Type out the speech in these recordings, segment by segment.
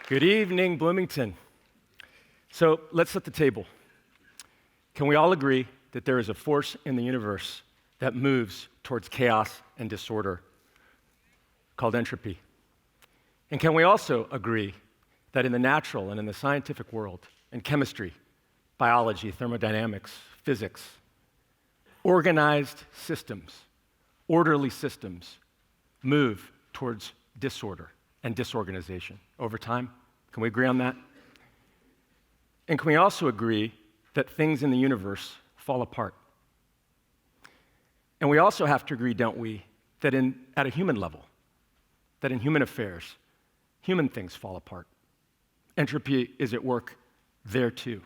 Good evening, Bloomington. So let's set the table. Can we all agree that there is a force in the universe that moves towards chaos and disorder called entropy? And can we also agree that in the natural and in the scientific world, in chemistry, biology, thermodynamics, physics, organized systems, orderly systems move towards disorder and disorganization over time? Can we agree on that? And can we also agree that things in the universe fall apart? And we also have to agree, don't we, that at a human level, that in human affairs, human things fall apart. Entropy is at work there too.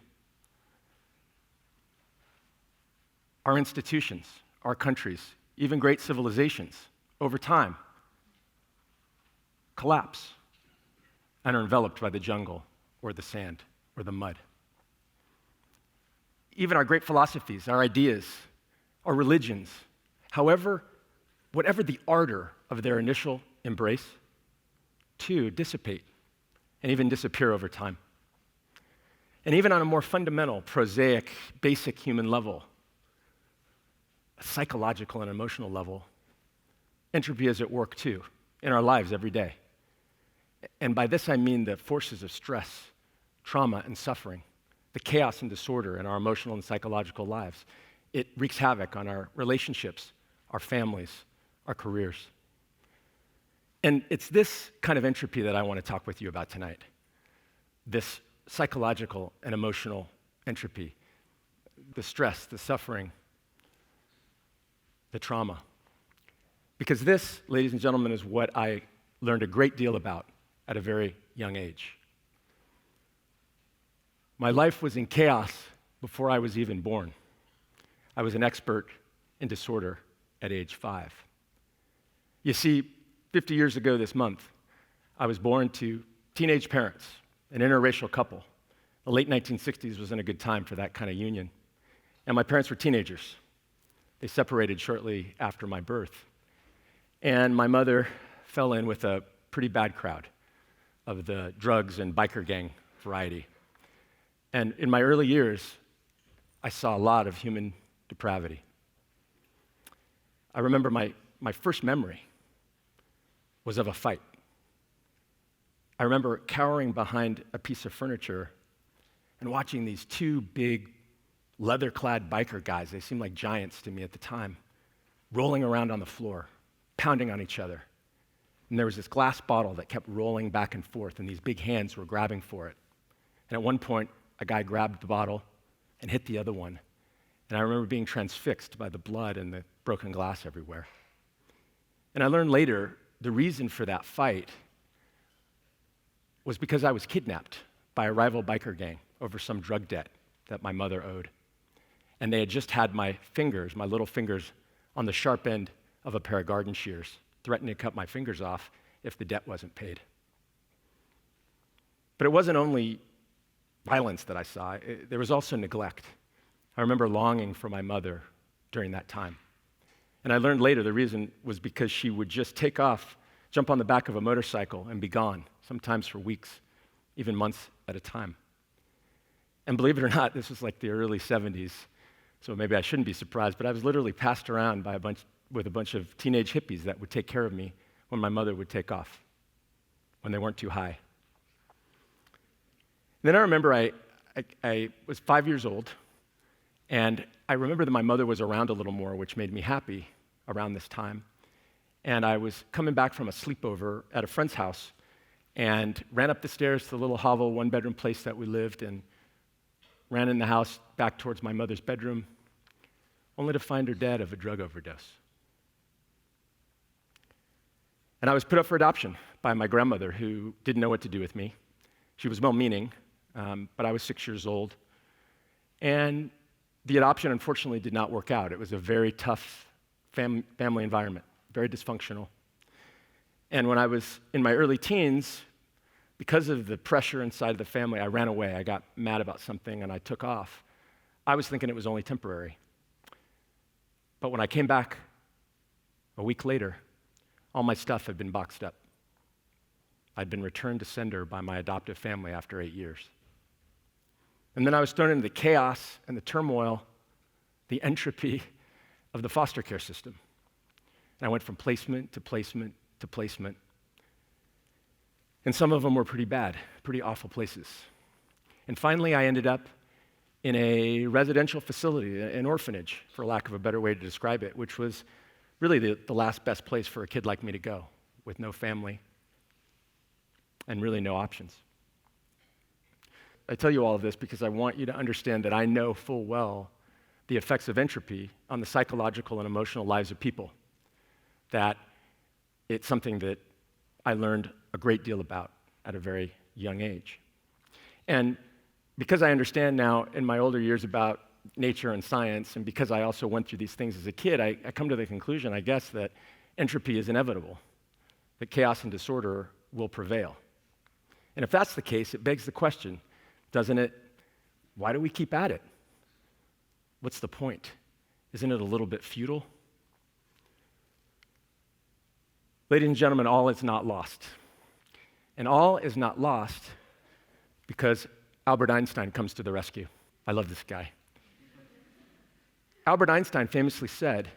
Our institutions, our countries, even great civilizations, over time, collapse and are enveloped by the jungle or the sand or the mud. Even our great philosophies, our ideas, our religions, whatever the ardor of their initial embrace, too dissipate and even disappear over time. And even on a more fundamental, prosaic, basic human level, a psychological and emotional level, entropy is at work too in our lives every day. And by this I mean the forces of stress, trauma, and suffering, the chaos and disorder in our emotional and psychological lives. It wreaks havoc on our relationships, our families, our careers. And it's this kind of entropy that I want to talk with you about tonight, this psychological and emotional entropy, the stress, the suffering, the trauma. Because this, ladies and gentlemen, is what I learned a great deal about at a very young age. My life was in chaos before I was even born. I was an expert in disorder at age 5. You see, 50 years ago this month, I was born to teenage parents, an interracial couple. The late 1960s wasn't a good time for that kind of union. And my parents were teenagers. They separated shortly after my birth. And my mother fell in with a pretty bad crowd of the drugs and biker gang variety. And in my early years, I saw a lot of human depravity. I remember my first memory was of a fight. I remember cowering behind a piece of furniture and watching these two big leather-clad biker guys, they seemed like giants to me at the time, rolling around on the floor, pounding on each other. And there was this glass bottle that kept rolling back and forth, and these big hands were grabbing for it. And at one point, a guy grabbed the bottle and hit the other one. And I remember being transfixed by the blood and the broken glass everywhere. And I learned later the reason for that fight was because I was kidnapped by a rival biker gang over some drug debt that my mother owed. And they had just had my fingers, my little fingers, on the sharp end of a pair of garden shears, threatening to cut my fingers off if the debt wasn't paid. But it wasn't only violence that I saw, there was also neglect. I remember longing for my mother during that time. And I learned later the reason was because she would just take off, jump on the back of a motorcycle, and be gone, sometimes for weeks, even months at a time. And believe it or not, this was like the early 70s, so maybe I shouldn't be surprised, but I was literally passed around with a bunch of teenage hippies that would take care of me when my mother would take off, when they weren't too high. And then I remember I was 5 years old, and I remember that my mother was around a little more, which made me happy around this time. And I was coming back from a sleepover at a friend's house and ran up the stairs to the little hovel, one-bedroom place that we lived, and ran in the house back towards my mother's bedroom, only to find her dead of a drug overdose. And I was put up for adoption by my grandmother, who didn't know what to do with me. She was well-meaning, but I was 6 years old. And the adoption, unfortunately, did not work out. It was a very tough family environment, very dysfunctional. And when I was in my early teens, because of the pressure inside of the family, I ran away. I got mad about something, and I took off. I was thinking it was only temporary. But when I came back a week later, all my stuff had been boxed up. I'd been returned to sender by my adoptive family after 8 years. And then I was thrown into the chaos and the turmoil, the entropy of the foster care system. And I went from placement to placement to placement. And some of them were pretty bad, pretty awful places. And finally, I ended up in a residential facility, an orphanage, for lack of a better way to describe it, which was really the last best place for a kid like me to go, with no family and really no options. I tell you all of this because I want you to understand that I know full well the effects of entropy on the psychological and emotional lives of people, that it's something that I learned a great deal about at a very young age. And because I understand now in my older years about nature and science, and because I also went through these things as a kid, I come to the conclusion, I guess, that entropy is inevitable, that chaos and disorder will prevail. And if that's the case, it begs the question, doesn't it, why do we keep at it? What's the point? Isn't it a little bit futile? Ladies and gentlemen, all is not lost. And all is not lost because Albert Einstein comes to the rescue. I love this guy. Albert Einstein famously said,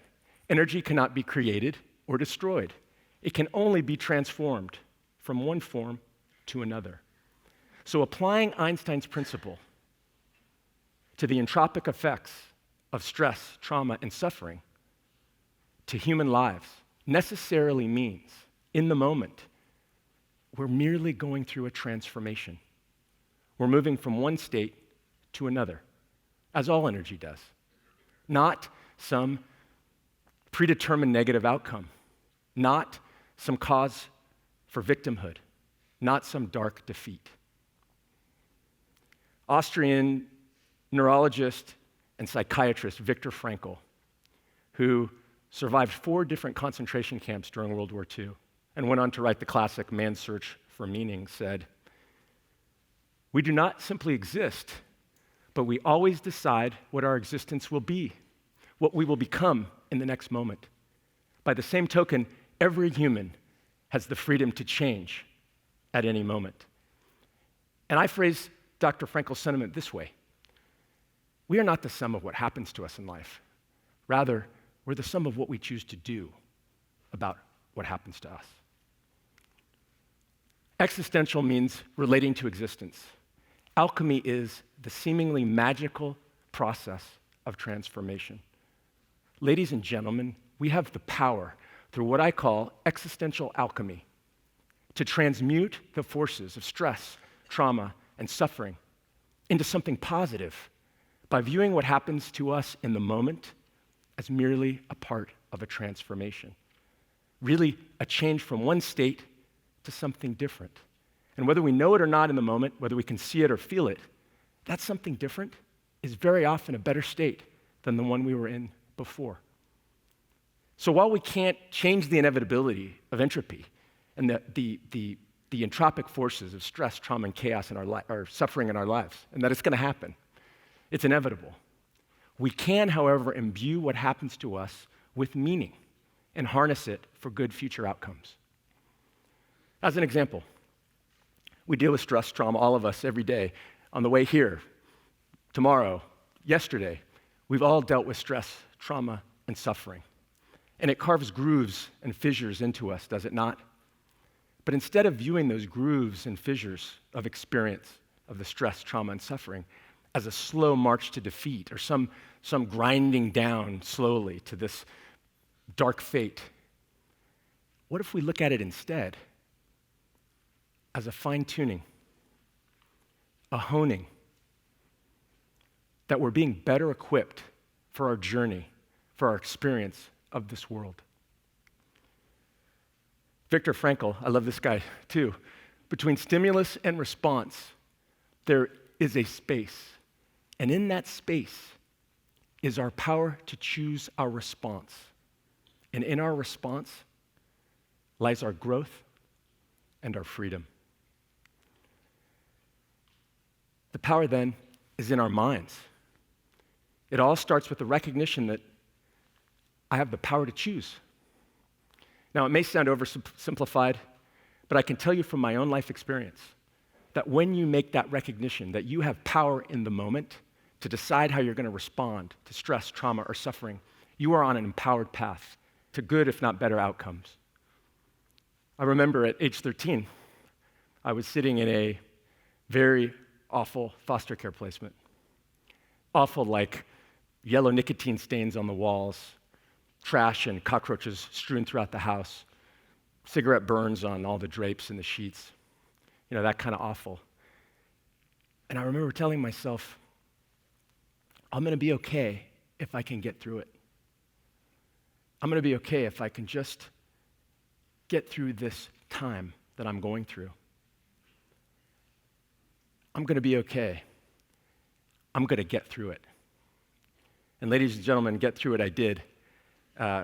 "Energy cannot be created or destroyed. It can only be transformed from one form to another." So applying Einstein's principle to the entropic effects of stress, trauma, and suffering to human lives necessarily means, in the moment, we're merely going through a transformation. We're moving from one state to another, as all energy does. Not some predetermined negative outcome, not some cause for victimhood, not some dark defeat. Austrian neurologist and psychiatrist Viktor Frankl, who survived 4 different concentration camps during World War II and went on to write the classic Man's Search for Meaning, said, "We do not simply exist, but we always decide what our existence will be, what we will become in the next moment. By the same token, every human has the freedom to change at any moment." And I phrase Dr. Frankl's sentiment this way: we are not the sum of what happens to us in life. Rather, we're the sum of what we choose to do about what happens to us. Existential means relating to existence. Alchemy is the seemingly magical process of transformation. Ladies and gentlemen, we have the power, through what I call existential alchemy, to transmute the forces of stress, trauma, and suffering into something positive by viewing what happens to us in the moment as merely a part of a transformation. Really, a change from one state to something different. And whether we know it or not in the moment, whether we can see it or feel it, that something different is very often a better state than the one we were in before. So while we can't change the inevitability of entropy and the entropic forces of stress, trauma, and chaos in our suffering in our lives, and that it's going to happen, it's inevitable. We can, however, imbue what happens to us with meaning and harness it for good future outcomes. As an example, we deal with stress, trauma, all of us, every day. On the way here, tomorrow, yesterday, we've all dealt with stress, trauma, and suffering. And it carves grooves and fissures into us, does it not? But instead of viewing those grooves and fissures of experience, of the stress, trauma, and suffering, as a slow march to defeat or some grinding down slowly to this dark fate, what if we look at it instead as a fine-tuning, a honing, that we're being better equipped for our journey, for our experience of this world? Viktor Frankl, I love this guy too. Between stimulus and response, there is a space. And in that space is our power to choose our response. And in our response lies our growth and our freedom. The power then is in our minds. It all starts with the recognition that I have the power to choose. Now, it may sound oversimplified, But I can tell you from my own life experience that when you make that recognition that you have power in the moment to decide how you're going to respond to stress, trauma, or suffering, you are on an empowered path to good, if not better, outcomes. I remember at age 13, I was sitting in a very awful foster care placement. Awful, like yellow nicotine stains on the walls, trash and cockroaches strewn throughout the house, cigarette burns on all the drapes and the sheets, that kind of awful. And I remember telling myself, I'm going to be okay if I can get through it. I'm going to be okay if I can just get through this time that I'm going through. I'm going to be okay. I'm going to get through it. And ladies and gentlemen, get through it I did,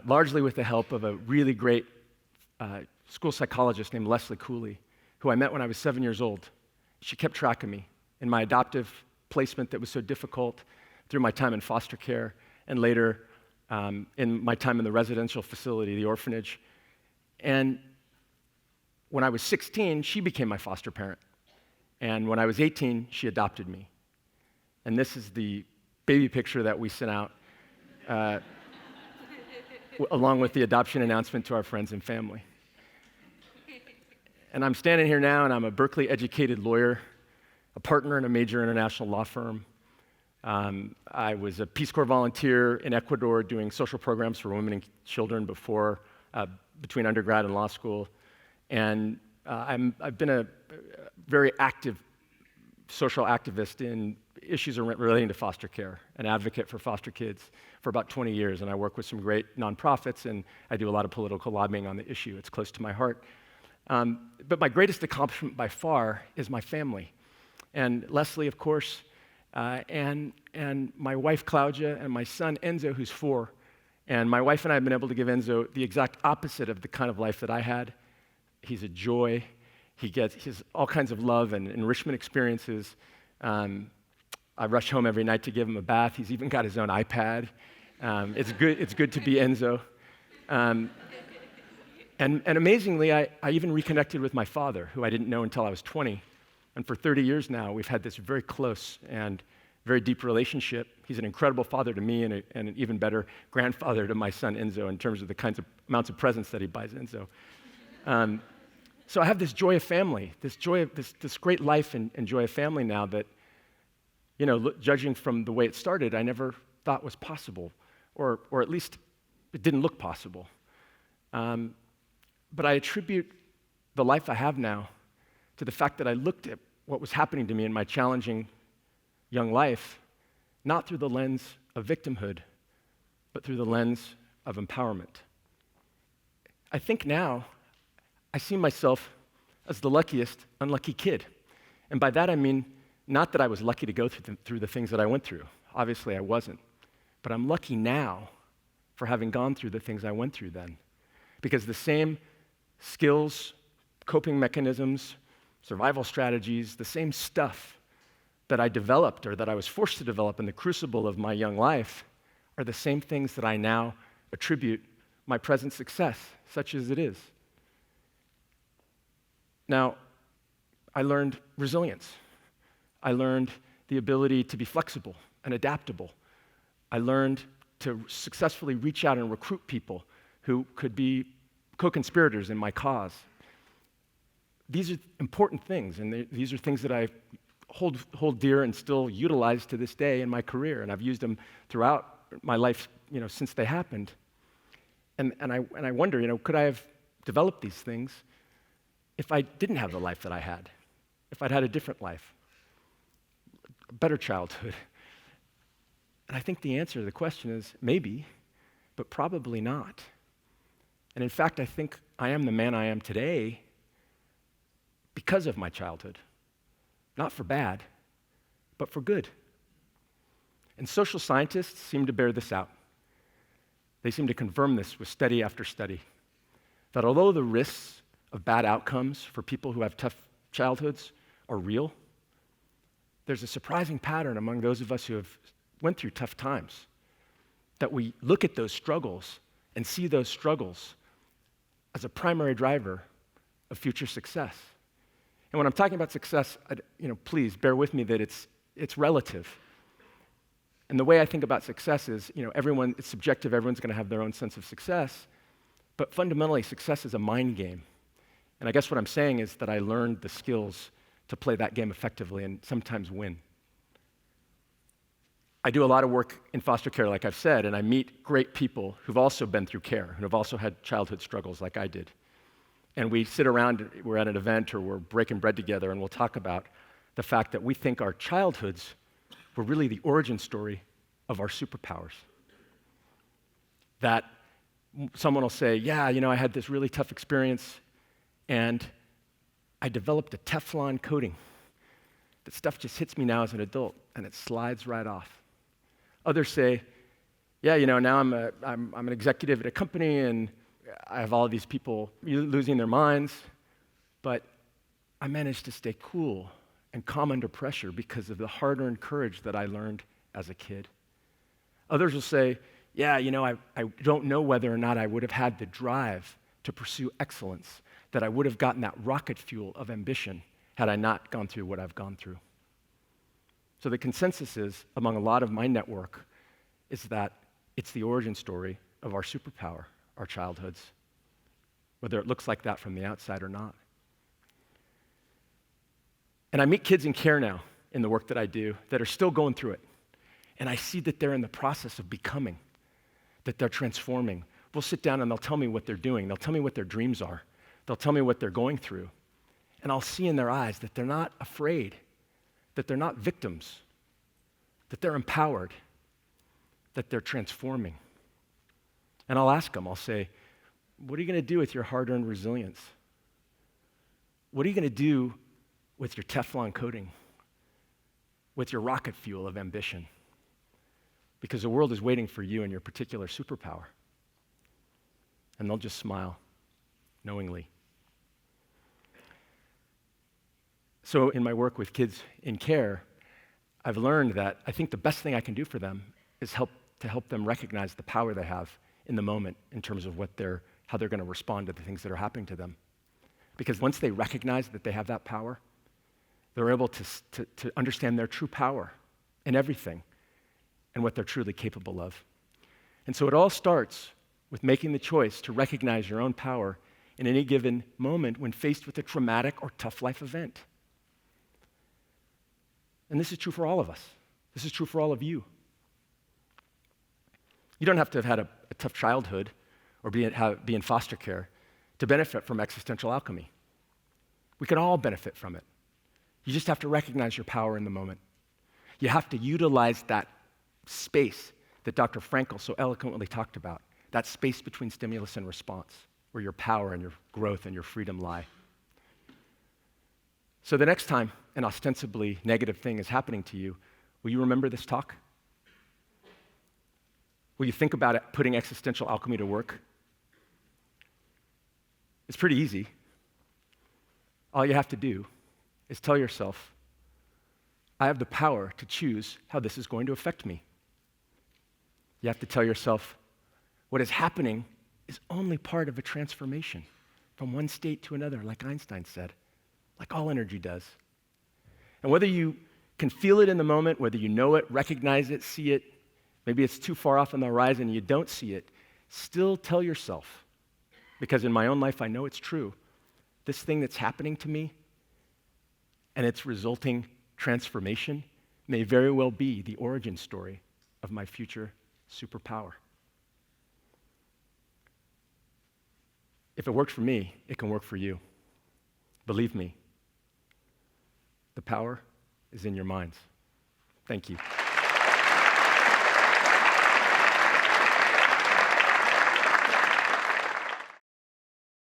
largely with the help of a really great school psychologist named Leslie Cooley, who I met when I was 7 years old. She kept track of me in my adoptive placement that was so difficult, through my time in foster care, and later in my time in the residential facility, the orphanage. And when I was 16, she became my foster parent. And when I was 18, she adopted me. And this is the baby picture that we sent out along with the adoption announcement to our friends and family. And I'm standing here now, and I'm a Berkeley-educated lawyer, a partner in a major international law firm. I was a Peace Corps volunteer in Ecuador doing social programs for women and children between undergrad and law school. And I've been a very active social activist in issues relating to foster care, an advocate for foster kids for about 20 years. And I work with some great nonprofits, and I do a lot of political lobbying on the issue. It's close to my heart. But my greatest accomplishment by far is my family. And Leslie, of course, and my wife, Claudia, and my son, Enzo, who's 4. And my wife and I have been able to give Enzo the exact opposite of the kind of life that I had. He's a joy. He gets all kinds of love and enrichment experiences. I rush home every night to give him a bath. He's even got his own iPad. It's good to be Enzo. And amazingly, I even reconnected with my father, who I didn't know until I was 20. And for 30 years now, we've had this very close and very deep relationship. He's an incredible father to me and an even better grandfather to my son, Enzo, in terms of the kinds of amounts of presents that he buys Enzo. So I have this joy of family, this great life and joy of family now that, judging from the way it started, I never thought was possible, or at least it didn't look possible. But I attribute the life I have now to the fact that I looked at what was happening to me in my challenging young life, not through the lens of victimhood, but through the lens of empowerment. I think now I see myself as the luckiest unlucky kid. And by that I mean not that I was lucky to go through the things that I went through. Obviously I wasn't. But I'm lucky now for having gone through the things I went through then. Because the same skills, coping mechanisms, survival strategies, the same stuff that I developed or that I was forced to develop in the crucible of my young life are the same things that I now attribute my present success, such as it is. Now, I learned resilience. I learned the ability to be flexible and adaptable. I learned to successfully reach out and recruit people who could be co-conspirators in my cause. These are important things, and these are things that I hold dear and still utilize to this day in my career, and I've used them throughout my life, since they happened. And I wonder, could I have developed these things if I didn't have the life that I had, if I'd had a different life, a better childhood? And I think the answer to the question is maybe, but probably not. And in fact, I think I am the man I am today because of my childhood. Not for bad, but for good. And social scientists seem to bear this out. They seem to confirm this with study after study, that although the risks of bad outcomes for people who have tough childhoods are real, there's a surprising pattern among those of us who have went through tough times, that we look at those struggles and see those struggles as a primary driver of future success. And when I'm talking about success, please bear with me that it's relative. And the way I think about success is, it's subjective, everyone's going to have their own sense of success, but fundamentally, success is a mind game. And I guess what I'm saying is that I learned the skills to play that game effectively and sometimes win. I do a lot of work in foster care, like I've said, and I meet great people who've also been through care, who have also had childhood struggles like I did. And we sit around, we're at an event or we're breaking bread together, and we'll talk about the fact that we think our childhoods were really the origin story of our superpowers. That someone will say, yeah, I had this really tough experience, and I developed a Teflon coating. That stuff just hits me now as an adult, and it slides right off. Others say, yeah, now I'm an executive at a company, and I have all these people losing their minds, but I managed to stay cool and calm under pressure because of the hard-earned courage that I learned as a kid. Others will say, yeah, I don't know whether or not I would have had the drive to pursue excellence, that I would have gotten that rocket fuel of ambition had I not gone through what I've gone through. So the consensus is, among a lot of my network, is that it's the origin story of our superpower, our childhoods, whether it looks like that from the outside or not. And I meet kids in care now in the work that I do that are still going through it. And I see that they're in the process of becoming, that they're transforming. We'll sit down and they'll tell me what they're doing. They'll tell me what their dreams are. They'll tell me what they're going through. And I'll see in their eyes that they're not afraid, that they're not victims, that they're empowered, that they're transforming. And I'll ask them, I'll say, what are you going to do with your hard-earned resilience? What are you going to do with your Teflon coating, with your rocket fuel of ambition? Because the world is waiting for you and your particular superpower. And they'll just smile knowingly. So in my work with kids in care, I've learned that I think the best thing I can do for them is help them recognize the power they have in the moment in terms of how they're going to respond to the things that are happening to them. Because once they recognize that they have that power, they're able to understand their true power in everything and what they're truly capable of. And so it all starts with making the choice to recognize your own power in any given moment when faced with a traumatic or tough life event. And this is true for all of us. This is true for all of you. You don't have to have had a tough childhood or be in foster care to benefit from existential alchemy. We can all benefit from it. You just have to recognize your power in the moment. You have to utilize that space that Dr. Frankl so eloquently talked about, that space between stimulus and response, where your power and your growth and your freedom lie. So the next time an ostensibly negative thing is happening to you, will you remember this talk? Will you think about it, putting existential alchemy to work? It's pretty easy. All you have to do is tell yourself, I have the power to choose how this is going to affect me. You have to tell yourself, what is happening is only part of a transformation from one state to another, like Einstein said, like all energy does. And whether you can feel it in the moment, whether you know it, recognize it, see it, maybe it's too far off on the horizon and you don't see it, still tell yourself, because in my own life I know it's true, this thing that's happening to me and its resulting transformation may very well be the origin story of my future superpower. If it worked for me, it can work for you. Believe me, the power is in your minds. Thank you.